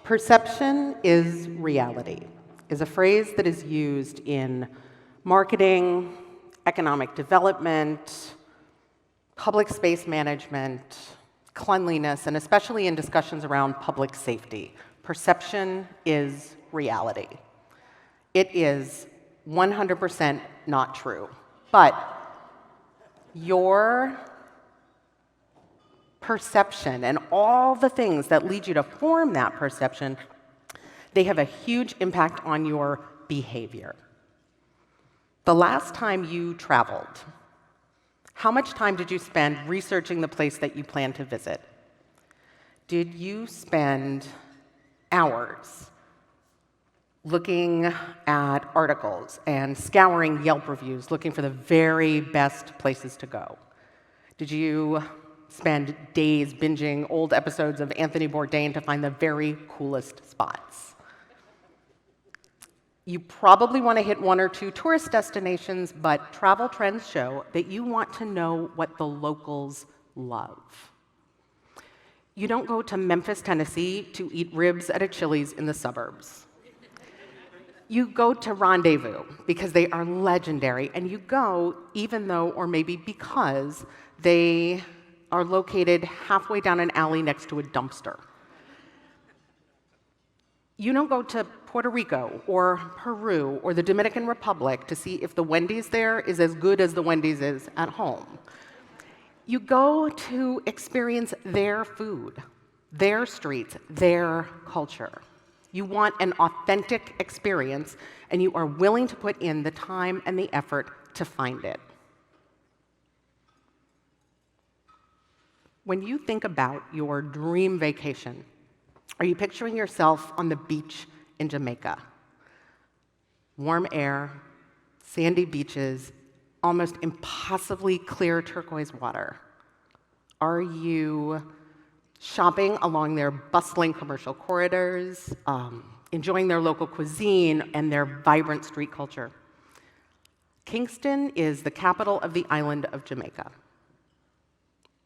Perception is reality is a phrase that is used in marketing, economic development, public space management, cleanliness, and especially in discussions around public safety. Perception is reality. It is 100% not true. But your perception and all the things that lead you to form that perception, they have a huge impact on your behavior. The last time you traveled, how much time did you spend researching the place that you plan to visit? Did you spend hours looking at articles and scouring Yelp reviews, looking for the very best places to go? Did you spend days binging old episodes of Anthony Bourdain to find the very coolest spots? You probably want to hit one or two tourist destinations, but travel trends show that you want to know what the locals love. You don't go to Memphis, Tennessee to eat ribs at a Chili's in the suburbs. You go to Rendezvous because they are legendary, and you go even though, or maybe because, they are located halfway down an alley next to a dumpster. You don't go to Puerto Rico or Peru or the Dominican Republic to see if the Wendy's there is as good as the Wendy's is at home. You go to experience their food, their streets, their culture. You want an authentic experience, and you are willing to put in the time and the effort to find it. When you think about your dream vacation, are you picturing yourself on the beach in Jamaica? Warm air, sandy beaches, almost impossibly clear turquoise water. Are you shopping along their bustling commercial corridors, enjoying their local cuisine and their vibrant street culture? Kingston is the capital of the island of Jamaica.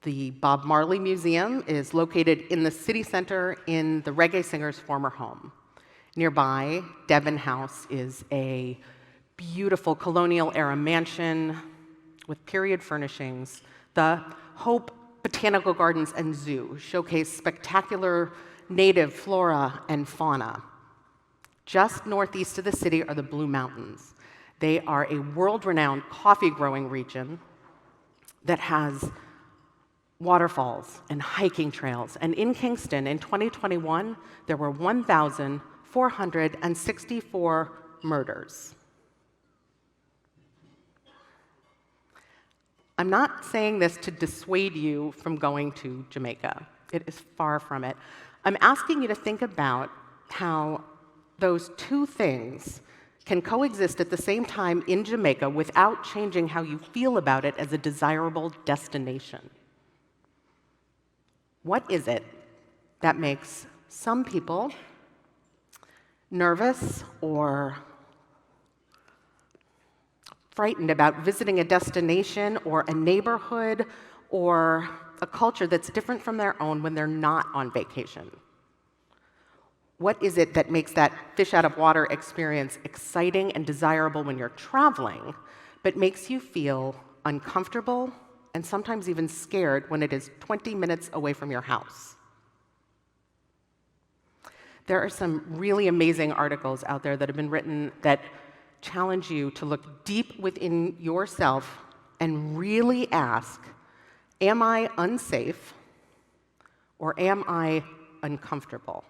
The Bob Marley Museum is located in the city center in the reggae singer's former home. Nearby, Devon House is a beautiful colonial-era mansion with period furnishings. The Hope Botanical Gardens and Zoo showcase spectacular native flora and fauna. Just northeast of the city are the Blue Mountains. They are a world-renowned coffee-growing region that has waterfalls and hiking trails. And in Kingston, in 2021, there were 1,464 murders. I'm not saying this to dissuade you from going to Jamaica. It is far from it. I'm asking you to think about how those two things can coexist at the same time in Jamaica without changing how you feel about it as a desirable destination. What is it that makes some people nervous or frightened about visiting a destination or a neighborhood or a culture that's different from their own when they're not on vacation? What is it that makes that fish out of water experience exciting and desirable when you're traveling, but makes you feel uncomfortable and sometimes even scared when it is 20 minutes away from your house? There are some really amazing articles out there that have been written that challenge you to look deep within yourself and really ask, am I unsafe or am I uncomfortable?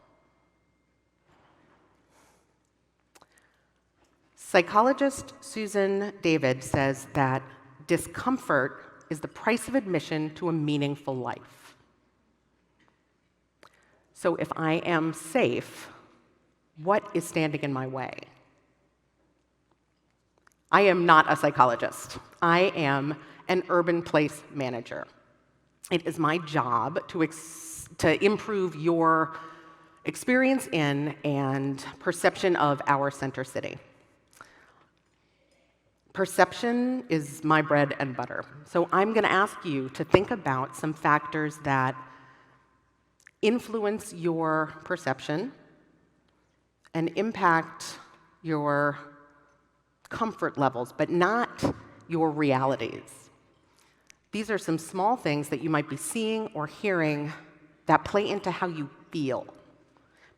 Psychologist Susan David says that discomfort is the price of admission to a meaningful life. So if I am safe, what is standing in my way? I am not a psychologist. I am an urban place manager. It is my job to improve your experience in and perception of our center city. Perception is my bread and butter. So I'm going to ask you to think about some factors that influence your perception and impact your comfort levels, but not your realities. These are some small things that you might be seeing or hearing that play into how you feel,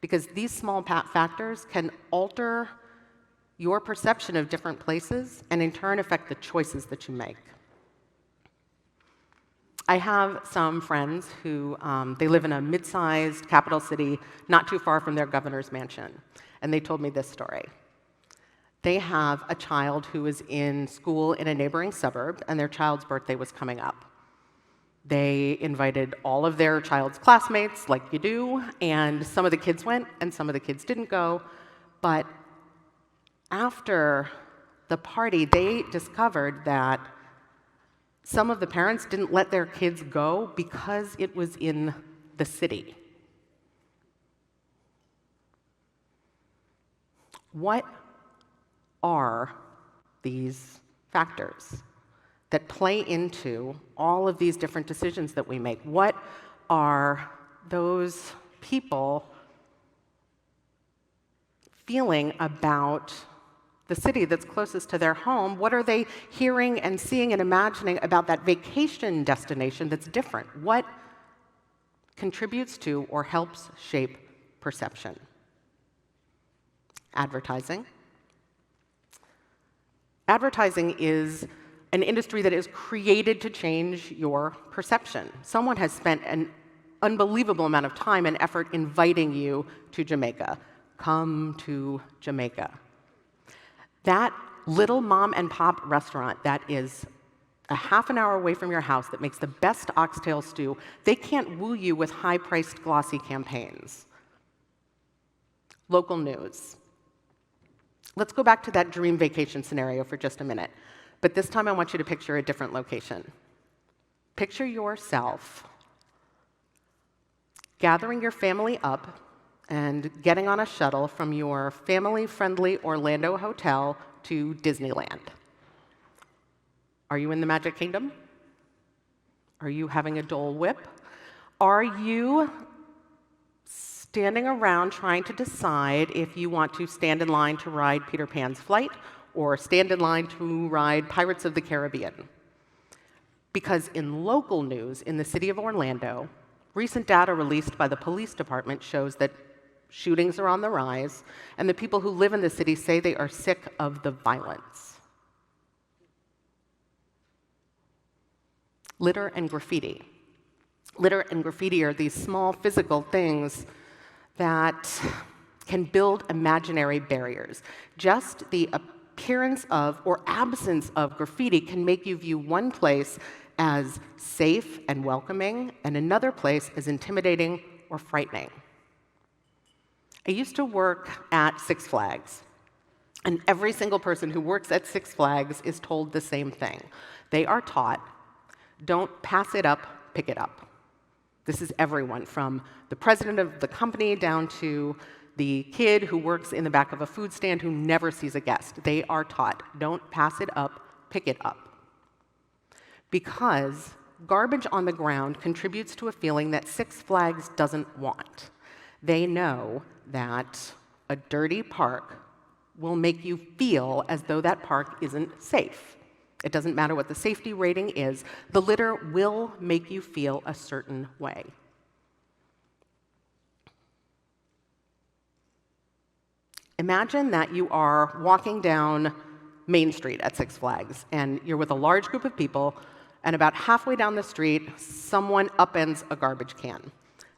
because these small factors can alter your perception of different places and in turn affect the choices that you make. I have some friends who they live in a mid-sized capital city not too far from their governor's mansion, and they told me this story. They have a child who is in school in a neighboring suburb, and their child's birthday was coming up. They invited all of their child's classmates, like you do, and some of the kids went and some of the kids didn't go. But after the party, they discovered that some of the parents didn't let their kids go because it was in the city. What are these factors that play into all of these different decisions that we make? What are those people feeling about the city that's closest to their home? What are they hearing and seeing and imagining about that vacation destination that's different? What contributes to or helps shape perception? Advertising. Advertising is an industry that is created to change your perception. Someone has spent an unbelievable amount of time and effort inviting you to Jamaica. Come to Jamaica. That little mom and pop restaurant that is a half an hour away from your house that makes the best oxtail stew, they can't woo you with high-priced, glossy campaigns. Local news. Let's go back to that dream vacation scenario for just a minute. But this time I want you to picture a different location. Picture yourself gathering your family up and getting on a shuttle from your family-friendly Orlando hotel to Disneyland. Are you in the Magic Kingdom? Are you having a Dole Whip? Are you standing around trying to decide if you want to stand in line to ride Peter Pan's flight or stand in line to ride Pirates of the Caribbean? Because in local news in the city of Orlando, recent data released by the police department shows that shootings are on the rise, and the people who live in the city say they are sick of the violence. Litter and graffiti. Litter and graffiti are these small physical things that can build imaginary barriers. Just the appearance of or absence of graffiti can make you view one place as safe and welcoming and another place as intimidating or frightening. I used to work at Six Flags, and every single person who works at Six Flags is told the same thing. They are taught, don't pass it up, pick it up. This is everyone, from the president of the company down to the kid who works in the back of a food stand who never sees a guest. They are taught, don't pass it up, pick it up. Because garbage on the ground contributes to a feeling that Six Flags doesn't want. They know that a dirty park will make you feel as though that park isn't safe. It doesn't matter what the safety rating is, the litter will make you feel a certain way. Imagine that you are walking down Main Street at Six Flags, and you're with a large group of people, and about halfway down the street, someone upends a garbage can.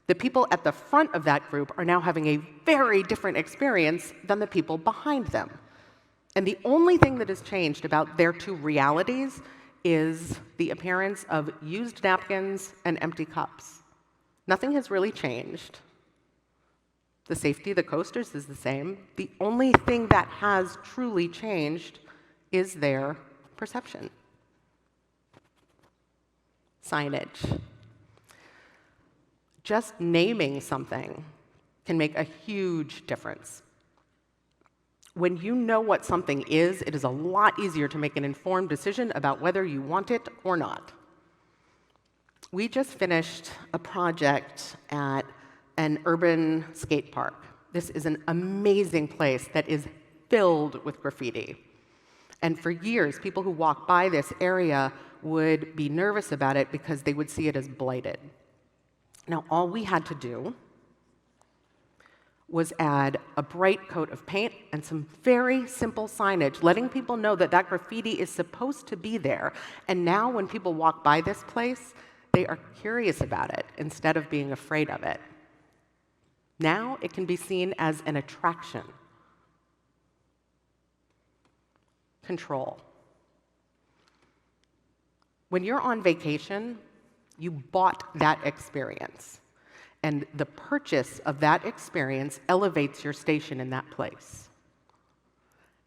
The people at the front of that group are now having a very different experience than the people behind them. And the only thing that has changed about their two realities is the appearance of used napkins and empty cups. Nothing has really changed. The safety of the coasters is the same. The only thing that has truly changed is their perception. Signage. Just naming something can make a huge difference. When you know what something is, it is a lot easier to make an informed decision about whether you want it or not. We just finished a project at an urban skate park. this is an amazing place that is filled with graffiti. And for years, people who walk by this area would be nervous about it because they would see it as blighted. Now, all we had to do was add a bright coat of paint and some very simple signage, letting people know that that graffiti is supposed to be there. And now when people walk by this place, they are curious about it instead of being afraid of it. Now it can be seen as an attraction. Control. When you're on vacation, you bought that experience. And the purchase of that experience elevates your station in that place.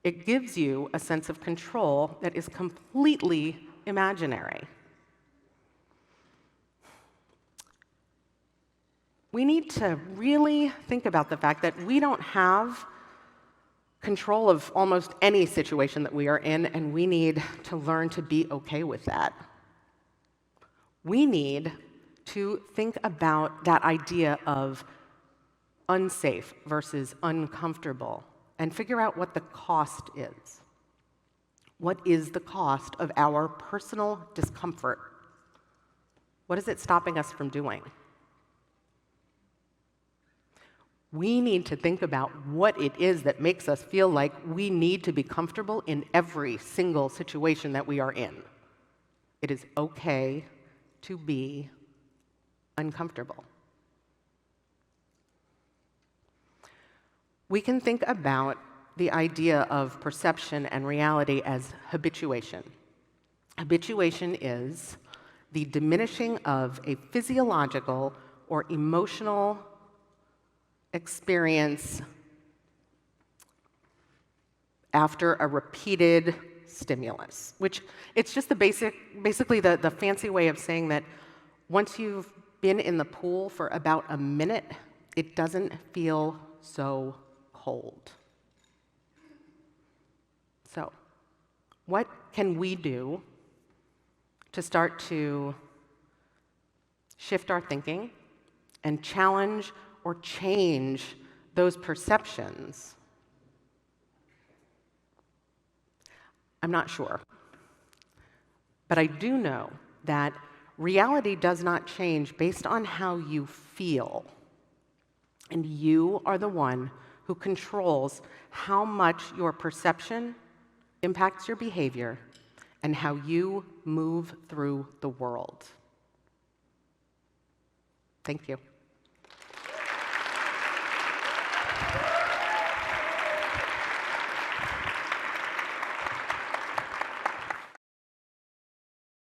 It gives you a sense of control that is completely imaginary. We need to really think about the fact that we don't have control of almost any situation that we are in, and we need to learn to be okay with that. We need to think about that idea of unsafe versus uncomfortable and figure out what the cost is. What is the cost of our personal discomfort? What is it stopping us from doing? We need to think about what it is that makes us feel like we need to be comfortable in every single situation that we are in. It is okay to be uncomfortable. We can think about the idea of perception and reality as habituation. Habituation is the diminishing of a physiological or emotional experience after a repeated stimulus, which it's just basically the fancy way of saying that once you've been in the pool for about a minute, it doesn't feel so cold. So, what can we do to start to shift our thinking and challenge or change those perceptions? I'm not sure. But I do know that reality does not change based on how you feel. And you are the one who controls how much your perception impacts your behavior and how you move through the world. Thank you.